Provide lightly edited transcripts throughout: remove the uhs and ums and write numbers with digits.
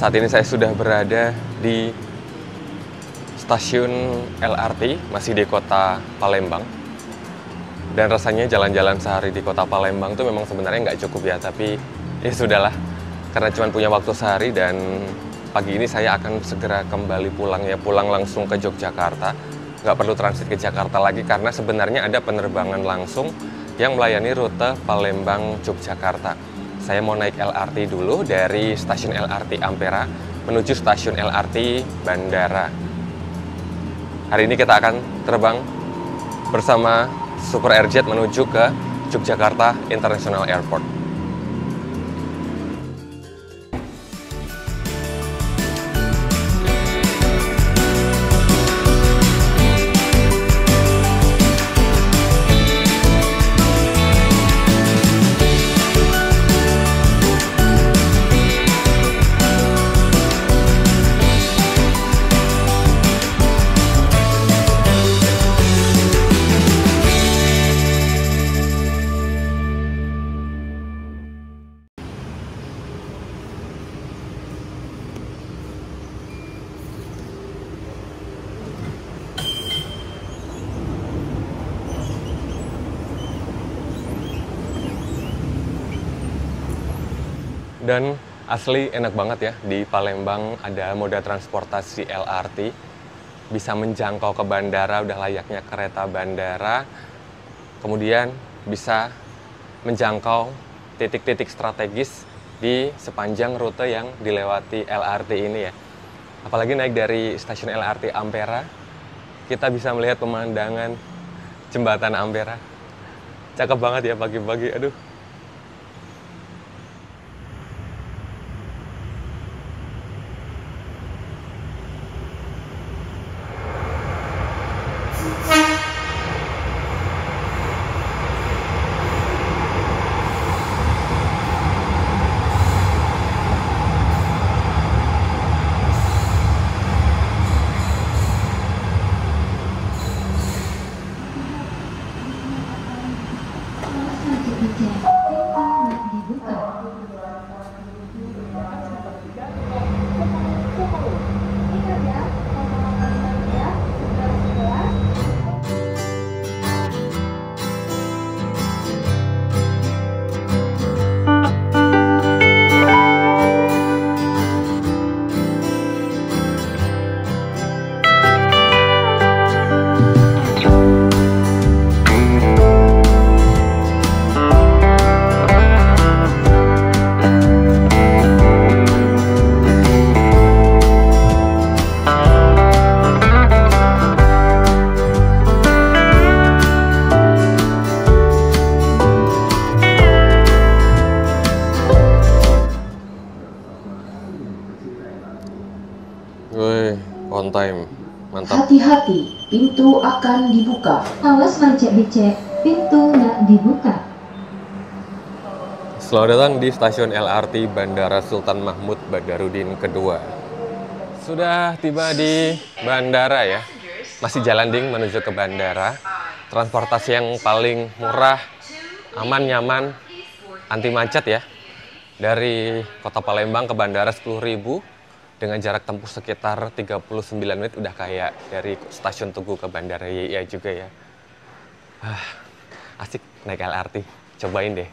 Saat ini saya sudah berada di stasiun LRT, masih di kota Palembang. Dan rasanya jalan-jalan sehari di kota Palembang itu memang sebenarnya nggak cukup ya, tapi ya sudahlah. Karena cuma punya waktu sehari dan pagi ini saya akan segera kembali pulang ya, pulang langsung ke Yogyakarta. Nggak perlu transit ke Jakarta lagi karena sebenarnya ada penerbangan langsung yang melayani rute Palembang-Yogyakarta. Saya mau naik LRT dulu dari stasiun LRT Ampera menuju stasiun LRT Bandara. Hari ini kita akan terbang bersama Super Airjet menuju ke Yogyakarta International Airport. Dan asli enak banget ya, di Palembang ada moda transportasi LRT, bisa menjangkau ke bandara, udah layaknya kereta bandara, kemudian bisa menjangkau titik-titik strategis di sepanjang rute yang dilewati LRT ini ya. Apalagi naik dari stasiun LRT Ampera, kita bisa melihat pemandangan jembatan Ampera. Cakep banget ya pagi-pagi, aduh. Wih, on time, mantap. Hati-hati, pintu akan dibuka. Awas becek-becek, pintu nggak dibuka. Selamat datang di stasiun LRT Bandara Sultan Mahmud Badarudin kedua. Sudah tiba di bandara ya. Masih jalan ding menuju ke bandara. Transportasi yang paling murah, aman, nyaman, anti macet ya. Dari kota Palembang ke bandara 10.000 dengan jarak tempuh sekitar 39 menit, udah kayak dari stasiun Tugu ke bandara YIA juga ya. Asik naik LRT, cobain deh.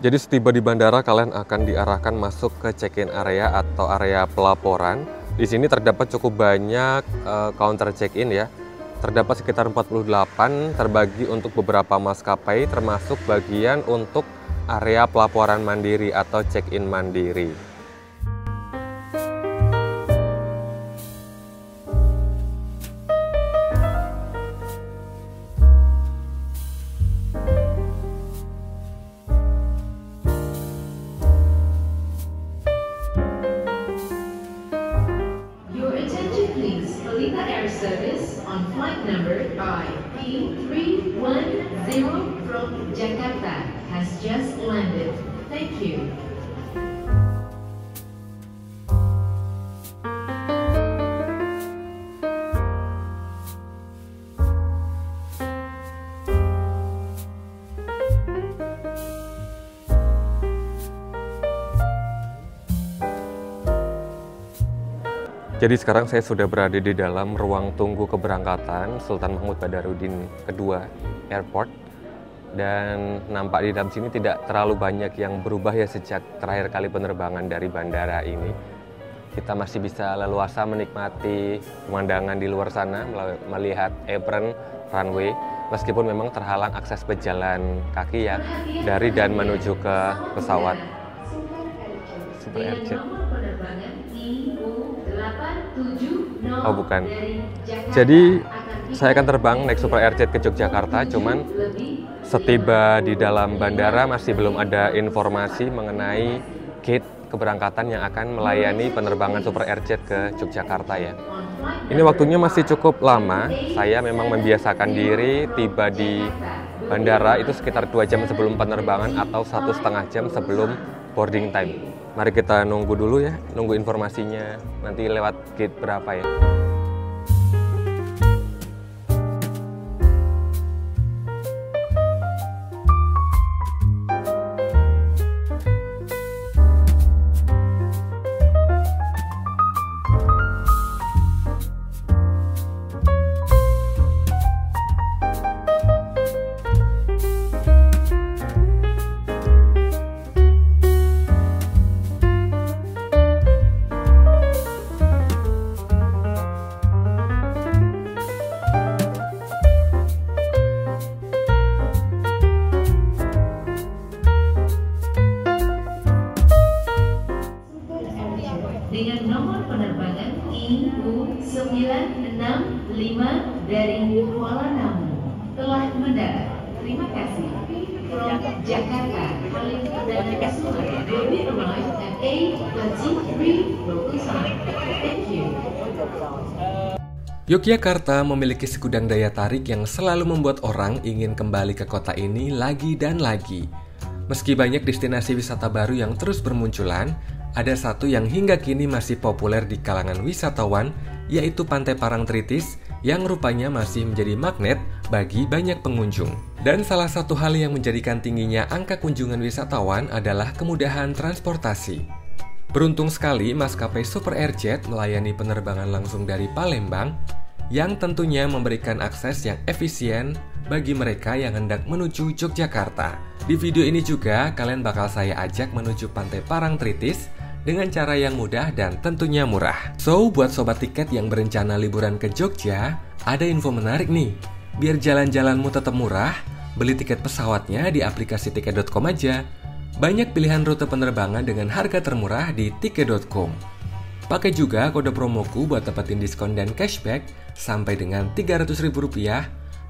Jadi setiba di bandara kalian akan diarahkan masuk ke check-in area atau area pelaporan. Di sini terdapat cukup banyak counter check-in ya. Terdapat sekitar 48 terbagi untuk beberapa maskapai, termasuk bagian untuk area pelaporan mandiri atau check-in mandiri. Service on flight number IP310 from Jakarta has just landed. Thank you. Jadi sekarang saya sudah berada di dalam ruang tunggu keberangkatan Sultan Mahmud Badarudin II Airport. Dan nampak di dalam sini tidak terlalu banyak yang berubah ya sejak terakhir kali penerbangan dari bandara ini. Kita masih bisa leluasa menikmati pemandangan di luar sana, melihat apron, runway, meskipun memang terhalang akses pejalan kaki ya dari dan menuju ke pesawat Super Airjet. Oh bukan. Jadi saya akan terbang naik Super Airjet ke Yogyakarta, cuman setiba di dalam bandara masih belum ada informasi mengenai gate keberangkatan yang akan melayani penerbangan Super Airjet ke Yogyakarta ya. Ini waktunya masih cukup lama. Saya memang membiasakan diri tiba di bandara itu sekitar 2 jam sebelum penerbangan atau 1,5 jam sebelum boarding time. Mari kita nunggu dulu ya, nunggu informasinya nanti lewat gate berapa ya. Dengan nomor penerbangan IU965 dari Kuala Namu telah mendarat. Terima kasih. From Jakarta, Halim Perdana Kusuma will be arrived at 8:23 local time. Thank you. Yogyakarta memiliki segudang daya tarik yang selalu membuat orang ingin kembali ke kota ini lagi dan lagi. Meski banyak destinasi wisata baru yang terus bermunculan, ada satu yang hingga kini masih populer di kalangan wisatawan, yaitu Pantai Parangtritis yang rupanya masih menjadi magnet bagi banyak pengunjung. Dan salah satu hal yang menjadikan tingginya angka kunjungan wisatawan adalah kemudahan transportasi. Beruntung sekali maskapai Super Airjet melayani penerbangan langsung dari Palembang, yang tentunya memberikan akses yang efisien bagi mereka yang hendak menuju Yogyakarta. Di video ini juga kalian bakal saya ajak menuju Pantai Parangtritis dengan cara yang mudah dan tentunya murah. So, buat sobat tiket yang berencana liburan ke Jogja, ada info menarik nih. Biar jalan-jalanmu tetap murah, beli tiket pesawatnya di aplikasi tiket.com aja. Banyak pilihan rute penerbangan dengan harga termurah di tiket.com. Pakai juga kode promoku buat dapetin diskon dan cashback sampai dengan Rp300.000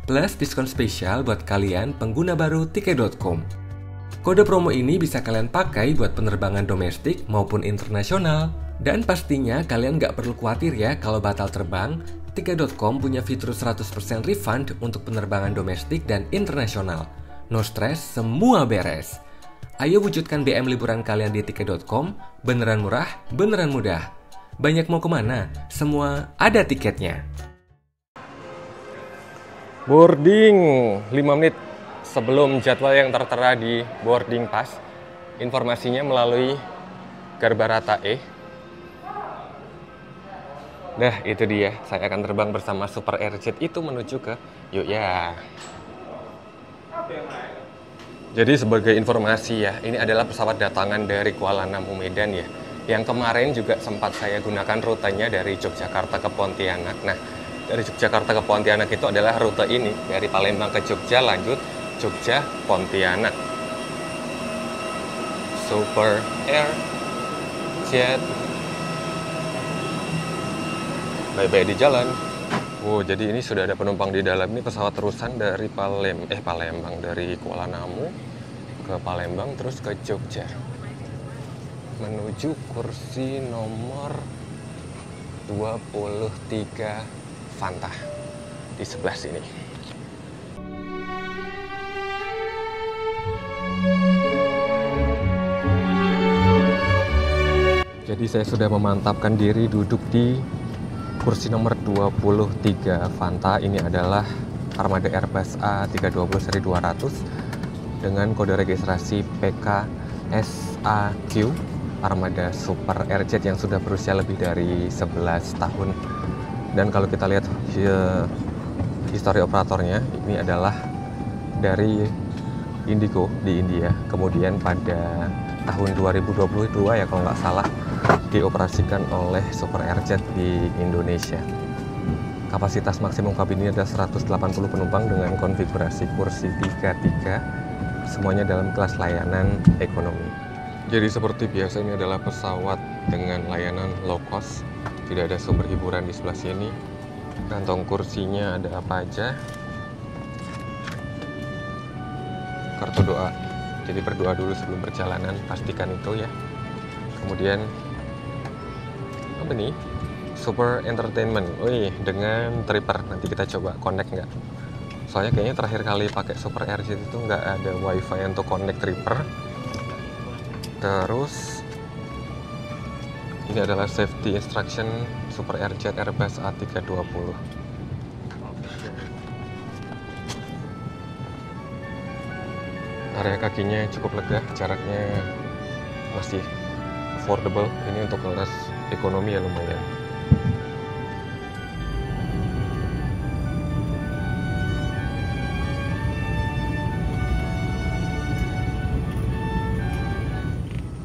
plus diskon spesial buat kalian pengguna baru tiket.com. Kode promo ini bisa kalian pakai buat penerbangan domestik maupun internasional. Dan pastinya kalian nggak perlu khawatir ya kalau batal terbang. Tiket.com punya fitur 100% refund untuk penerbangan domestik dan internasional. No stress, semua beres. Ayo wujudkan BM liburan kalian di tiket.com. Beneran murah, beneran mudah. Banyak mau kemana? Semua ada tiketnya. Boarding 5 menit sebelum jadwal yang tertera di boarding pass. Informasinya melalui Garbarata E. Nah itu dia, saya akan terbang bersama Super Airjet itu menuju ke Yogyakarta. Jadi sebagai informasi ya, ini adalah pesawat datangan dari Kuala Namu Medan ya. Yang kemarin juga sempat saya gunakan rutenya dari Yogyakarta ke Pontianak. Nah dari Yogyakarta ke Pontianak itu adalah rute ini, dari Palembang ke Jogja lanjut Jogja Pontianak. Super Airjet. Baik-baik di jalan. Oh, jadi ini sudah ada penumpang di dalam. Ini pesawat terusan dari Palembang dari Kuala Namu ke Palembang terus ke Jogja. Menuju kursi nomor 23 Fanta di sebelah sini. Jadi saya sudah memantapkan diri duduk di kursi nomor 23 Fanta. Ini adalah armada Airbus A320 seri 200 dengan kode registrasi PKSAQ armada Super Airjet yang sudah berusia lebih dari 11 tahun. Dan kalau kita lihat histori operatornya, ini adalah dari Indigo di India. Kemudian pada tahun 2022 ya kalau nggak salah dioperasikan oleh Super Airjet di Indonesia. Kapasitas maksimum kabin ini adalah 180 penumpang dengan konfigurasi kursi 3-3, semuanya dalam kelas layanan ekonomi. Jadi seperti biasa ini adalah pesawat dengan layanan low cost, tidak ada sumber hiburan di sebelah sini. Kantong kursinya ada apa aja, kartu doa, jadi berdoa dulu sebelum perjalanan, pastikan itu ya. Kemudian apa nih, Super Entertainment, dengan tripper. Nanti kita coba connect nggak, soalnya kayaknya terakhir kali pakai Super Airjet itu nggak ada wifi untuk connect tripper. Terus ini adalah safety instruction Super Airjet Airbus A320. Area kakinya cukup lega, jaraknya masih affordable. Ini untuk kelas ekonomi ya lumayan.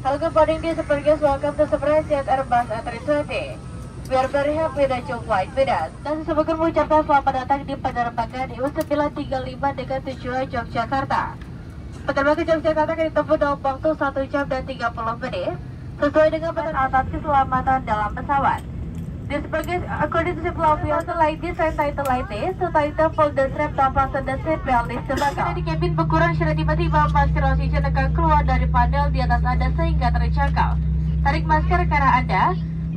Hello, good morning, dear super guests. Welcome to Super Airjet Airbus A320. We are very happy that you flight with us. Dan semoga mengucapkan selamat datang di penerbangan IU935 dengan tujuan Yogyakarta. Penerbangan Yogyakarta akan ditempuh dalam waktu 1 jam dan 30 menit sesuai dengan atas keselamatan dalam pesawat. This package according to safety officer like this and title like this, so title fold the strap dan fasten the seat belt di belakang. Di kabin berkurang secara tiba-tiba, masker oksigen akan keluar dari panel di atas Anda sehingga terjangkau. Tarik masker ke arah Anda,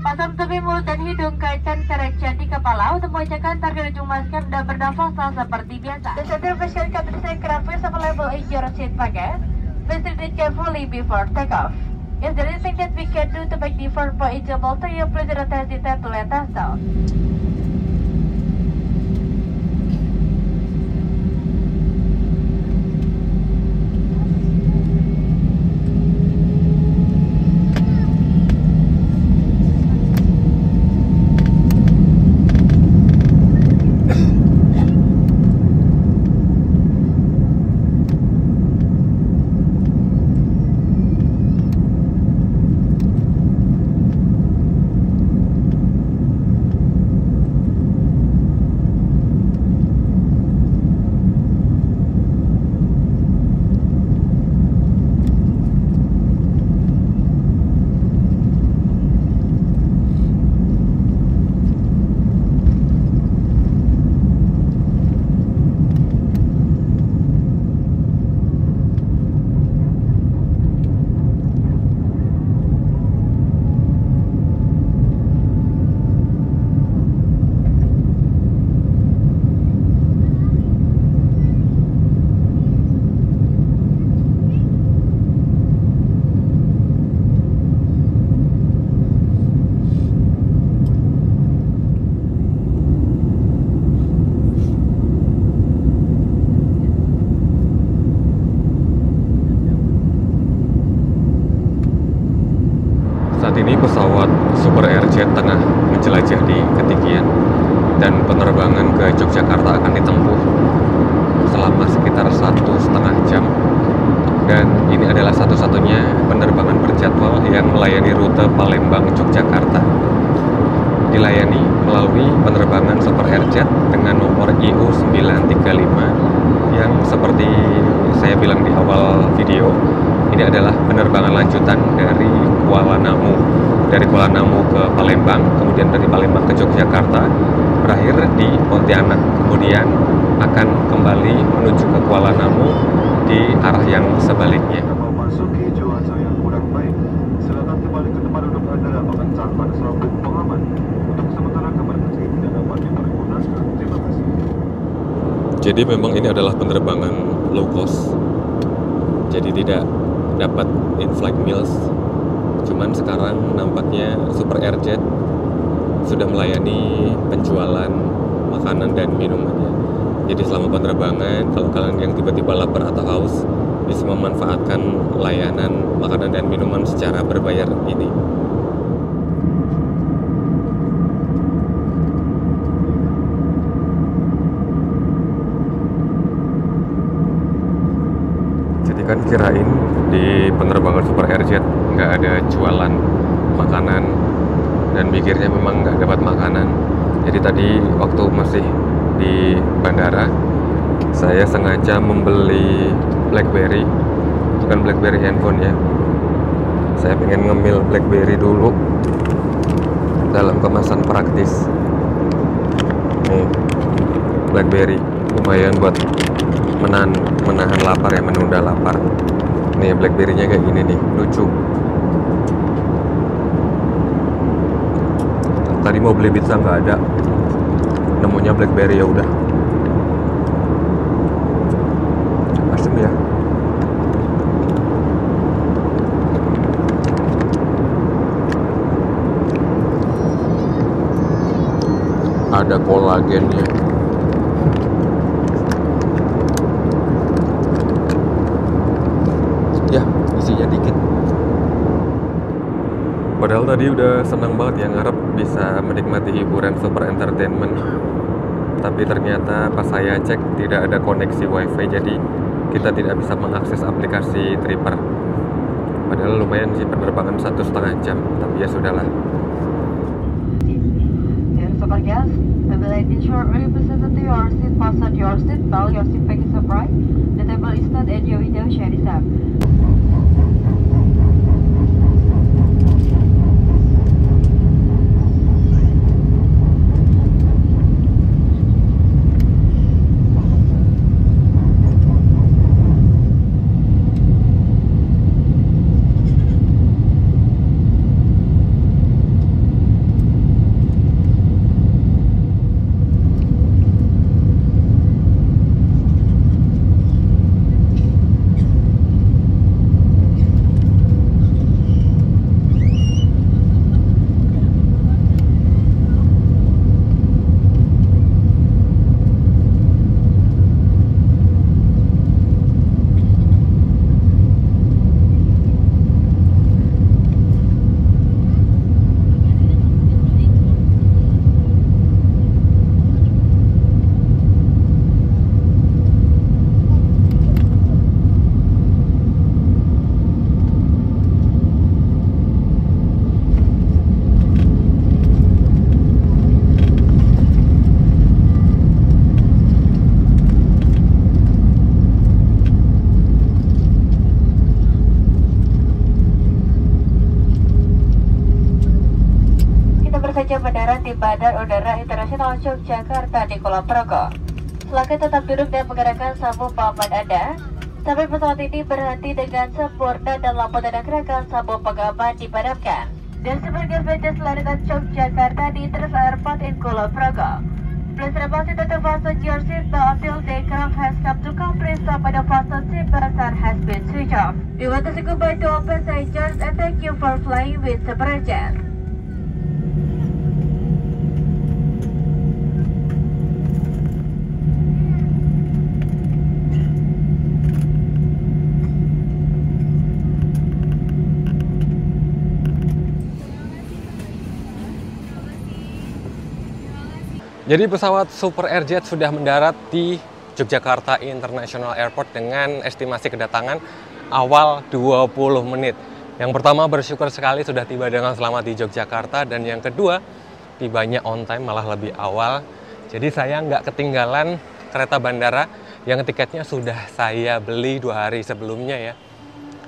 pasang tutupi mulut dan hidung, kaitkan karetchen di kepala untuk mengencangkan target ujung masker dan bernafas seperti biasa. The center fashion country aircraft is available in your seat pocket. Please read it carefully before takeoff. Is there anything that we can do to make different for each of you? Please don't hesitate to let us know. Saat ini pesawat Super Airjet tengah menjelajah di ketinggian dan penerbangan ke Yogyakarta akan ditempuh selama sekitar 1,5 jam. Dan ini adalah satu-satunya penerbangan berjadwal yang melayani rute Palembang-Yogyakarta. Dilayani melalui penerbangan Super Airjet dengan nomor IU935 yang seperti saya bilang di awal video, ini adalah penerbangan lanjutan dari Kuala Namu. Dari Kuala Namu ke Palembang, kemudian dari Palembang ke Yogyakarta, berakhir di Pontianak, kemudian akan kembali menuju ke Kuala Namu di arah yang sebaliknya. Memasuki cuaca yang kurang baik, silakan kembali ke tempat duduk Anda dan mengencangkan sabuk pengaman. Untuk sementara kamar kecil tidak dapat dipergunakan. Terima kasih. Jadi memang ini adalah penerbangan low cost, jadi tidak dapat in-flight meals. Cuman sekarang nampaknya Super Airjet sudah melayani penjualan makanan dan minumannya. Jadi selama penerbangan, kalau kalian yang tiba-tiba lapar atau haus, bisa memanfaatkan layanan makanan dan minuman secara berbayar ini. Jadi kan kirain di penerbangan Super Airjet nggak ada jualan makanan, dan mikirnya memang nggak dapat makanan. Jadi tadi waktu masih di bandara, saya sengaja membeli BlackBerry, bukan BlackBerry handphone ya. Saya pengen ngemil BlackBerry dulu dalam kemasan praktis. Nih, BlackBerry lumayan buat menahan lapar ya, menunda lapar. Nih BlackBerry-nya kayak gini nih, lucu. Tadi mau beli pizza nggak ada, nemunya BlackBerry, ya udah. Asem ya. Ada kolagennya. Ya, isinya dikit. Padahal tadi udah senang banget ya, ngarep bisa menikmati hiburan Super Entertainment. Tapi ternyata pas saya cek tidak ada koneksi wifi, jadi kita tidak bisa mengakses aplikasi Tripper. Padahal lumayan sih, penerbangan 1,5 jam, tapi ya sudahlah. Dear Super Guest, the village ensure representative your seat, fasten your seat belt, your seat back is upright, the table is not and your window shade is up. Saja mendarat di Bandar Udara Internasional Yogyakarta di Kulon Progo. Silakan tetap duduk dan menggerakkan sabuk pengaman Anda sampai pesawat ini berhenti dengan sempurna dan lampu tanda gerakan sabuk pengaman dipadamkan. Dan sebagai batas larangan Yogyakarta di International Airport in Kulon Progo. Please remember to fasten your seatbelt until the aircraft has come to complete stop and the fasten seatbelt sign has been switched off. We want to say goodbye to all passengers and thank you for flying with Super Airjet. Jadi pesawat Super Airjet sudah mendarat di Yogyakarta International Airport dengan estimasi kedatangan awal 20 menit. Yang pertama, bersyukur sekali sudah tiba dengan selamat di Yogyakarta, dan yang kedua, tibanya on time, malah lebih awal. Jadi saya nggak ketinggalan kereta bandara yang tiketnya sudah saya beli 2 hari sebelumnya ya.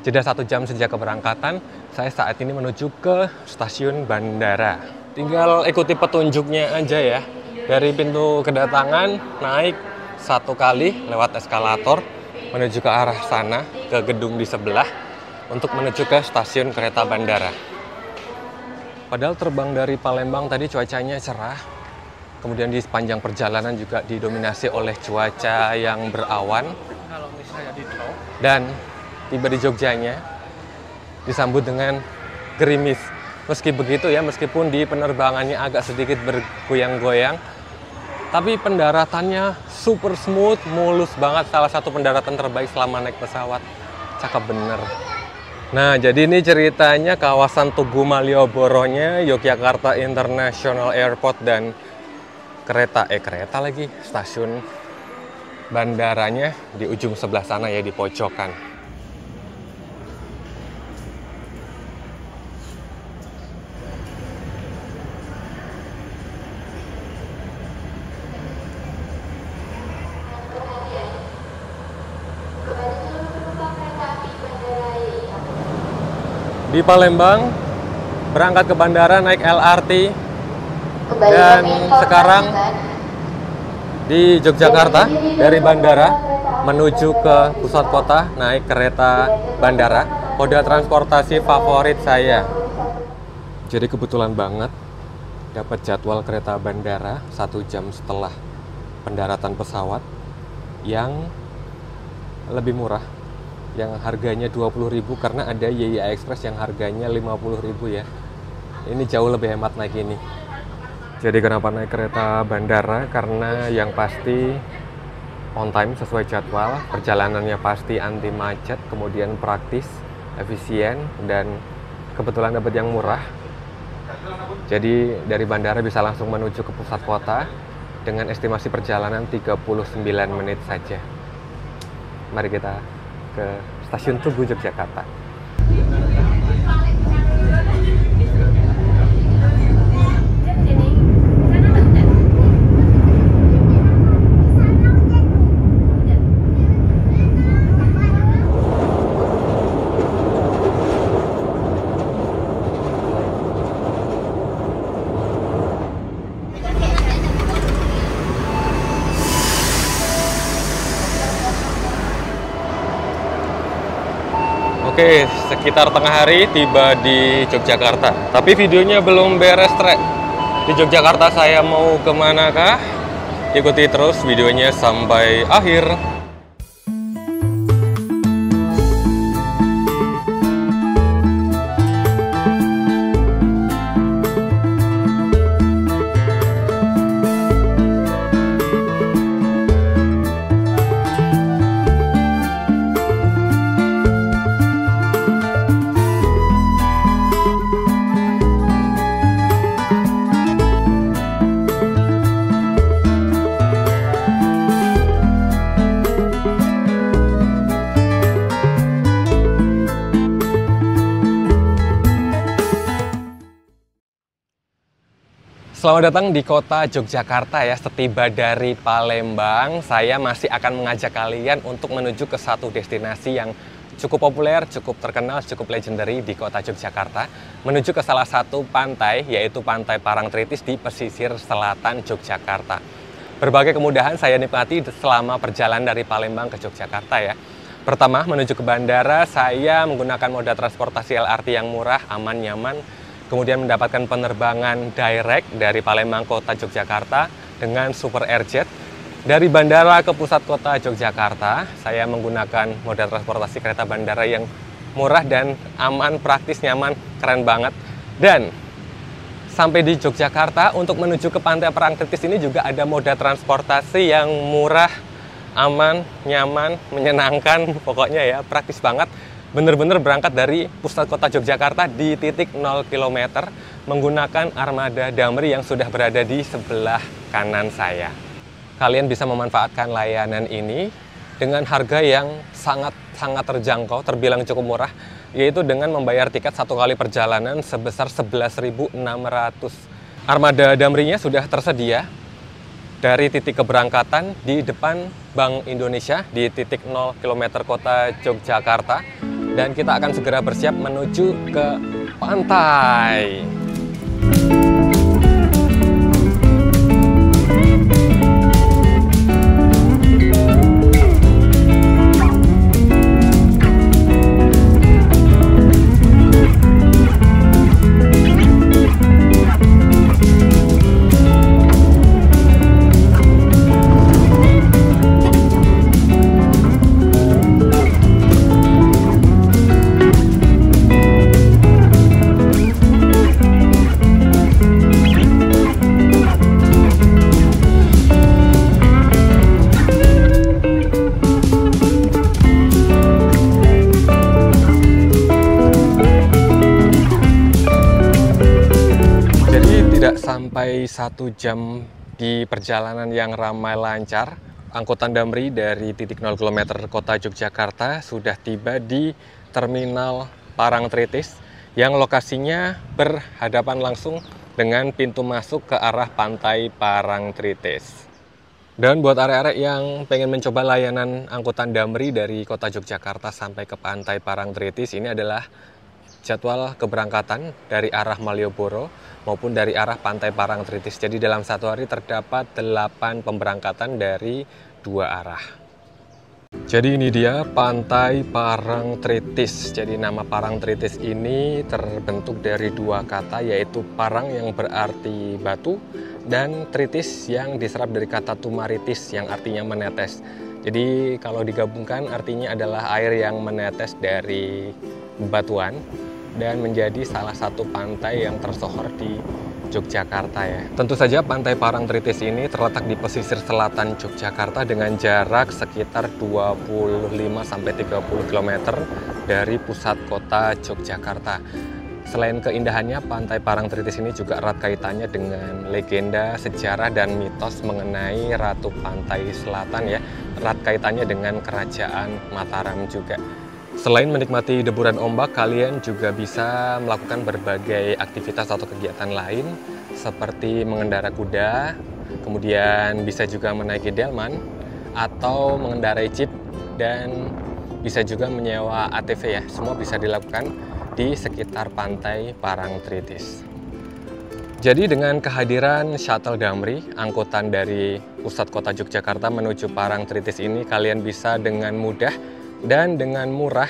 Jeda 1 jam sejak keberangkatan, saya saat ini menuju ke stasiun bandara. Tinggal ikuti petunjuknya aja ya. Dari pintu kedatangan naik 1 kali lewat eskalator menuju ke arah sana, ke gedung di sebelah untuk menuju ke stasiun kereta bandara. Padahal terbang dari Palembang tadi cuacanya cerah, kemudian di sepanjang perjalanan juga didominasi oleh cuaca yang berawan, dan tiba di Jogjanya disambut dengan gerimis. Meski begitu ya, meskipun di penerbangannya agak sedikit bergoyang-goyang, tapi pendaratannya super smooth, mulus banget. Salah satu pendaratan terbaik selama naik pesawat. Cakep bener. Nah, jadi ini ceritanya kawasan Tugu Malioboro-nya Yogyakarta International Airport dan kereta lagi, stasiun bandaranya di ujung sebelah sana ya, di pojokan. Di Palembang, berangkat ke bandara naik LRT, dan sekarang di Yogyakarta dari bandara menuju ke pusat kota naik kereta bandara, moda transportasi favorit saya. Jadi kebetulan banget dapat jadwal kereta bandara 1 jam setelah pendaratan pesawat yang lebih murah, yang harganya 20.000 karena ada YIA Express yang harganya 50.000 ya. Ini jauh lebih hemat naik ini. Jadi kenapa naik kereta bandara? Karena yang pasti on time sesuai jadwal, perjalanannya pasti anti macet, kemudian praktis, efisien, dan kebetulan dapat yang murah. Jadi dari bandara bisa langsung menuju ke pusat kota dengan estimasi perjalanan 39 menit saja. Mari kita ke stasiun Tugu Yogyakarta. Oke, sekitar tengah hari tiba di Yogyakarta. Tapi videonya belum beres, Trek. Di Yogyakarta saya mau kemanakah? Ikuti terus videonya sampai akhir. Selamat datang di kota Yogyakarta ya. Setiba dari Palembang, saya masih akan mengajak kalian untuk menuju ke satu destinasi yang cukup populer, cukup terkenal, cukup legendary di kota Yogyakarta. Menuju ke salah satu pantai, yaitu Pantai Parangtritis di pesisir selatan Yogyakarta. Berbagai kemudahan saya nikmati selama perjalanan dari Palembang ke Yogyakarta ya. Pertama, menuju ke bandara, saya menggunakan moda transportasi LRT yang murah, aman, nyaman. Kemudian mendapatkan penerbangan direct dari Palembang kota Yogyakarta dengan Super Airjet. Dari bandara ke pusat kota Yogyakarta, saya menggunakan moda transportasi kereta bandara yang murah dan aman, praktis, nyaman, keren banget. Dan sampai di Yogyakarta, untuk menuju ke Pantai Parangtritis ini juga ada moda transportasi yang murah, aman, nyaman, menyenangkan, pokoknya ya praktis banget. Bener-bener berangkat dari pusat kota Yogyakarta di titik 0 km menggunakan armada Damri yang sudah berada di sebelah kanan saya. Kalian bisa memanfaatkan layanan ini dengan harga yang sangat terjangkau, terbilang cukup murah, yaitu dengan membayar tiket 1 kali perjalanan sebesar 11.600. Armada Damrinya sudah tersedia dari titik keberangkatan di depan Bank Indonesia di titik 0 km kota Yogyakarta. Dan kita akan segera bersiap menuju ke pantai. sampai 1 jam di perjalanan yang ramai lancar, angkutan Damri dari titik 0 km kota Yogyakarta sudah tiba di Terminal Parangtritis yang lokasinya berhadapan langsung dengan pintu masuk ke arah Pantai Parangtritis. Dan buat arek-arek yang pengen mencoba layanan angkutan Damri dari kota Yogyakarta sampai ke Pantai Parangtritis, ini adalah jadwal keberangkatan dari arah Malioboro maupun dari arah Pantai Parangtritis. Jadi dalam satu hari terdapat 8 pemberangkatan dari 2 arah. Jadi ini dia Pantai Parangtritis. Jadi nama Parangtritis ini terbentuk dari 2 kata, yaitu parang yang berarti batu dan tritis yang diserap dari kata tumaritis yang artinya menetes. Jadi kalau digabungkan artinya adalah air yang menetes dari batuan dan menjadi salah satu pantai yang tersohor di Yogyakarta ya. Tentu saja Pantai Parangtritis ini terletak di pesisir selatan Yogyakarta dengan jarak sekitar 25-30 km dari pusat kota Yogyakarta. Selain keindahannya, Pantai Parangtritis ini juga erat kaitannya dengan legenda, sejarah, dan mitos mengenai Ratu Pantai Selatan ya. Erat kaitannya dengan Kerajaan Mataram juga. Selain menikmati deburan ombak, kalian juga bisa melakukan berbagai aktivitas atau kegiatan lain seperti mengendara kuda, kemudian bisa juga menaiki delman atau mengendarai jeep, dan bisa juga menyewa ATV ya. Semua bisa dilakukan di sekitar Pantai Parangtritis. Jadi dengan kehadiran shuttle Damri, angkutan dari pusat kota Yogyakarta menuju Parangtritis ini, kalian bisa dengan mudah dan dengan murah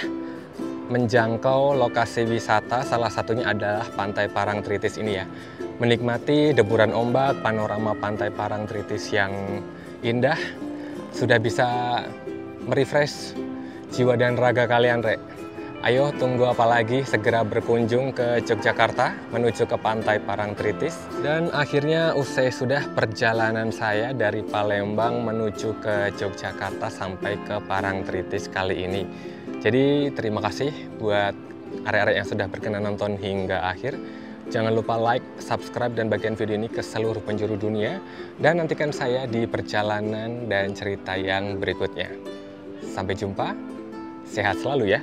menjangkau lokasi wisata, salah satunya adalah Pantai Parangtritis ini ya. Menikmati deburan ombak, panorama Pantai Parangtritis yang indah, sudah bisa merefresh jiwa dan raga kalian, Rek. Ayo tunggu apa lagi, segera berkunjung ke Yogyakarta menuju ke Pantai Parangtritis. Dan akhirnya usai sudah perjalanan saya dari Palembang menuju ke Yogyakarta sampai ke Parangtritis kali ini. Jadi terima kasih buat arek-arek yang sudah berkenan nonton hingga akhir. Jangan lupa like, subscribe, dan bagian video ini ke seluruh penjuru dunia. Dan nantikan saya di perjalanan dan cerita yang berikutnya. Sampai jumpa, sehat selalu ya.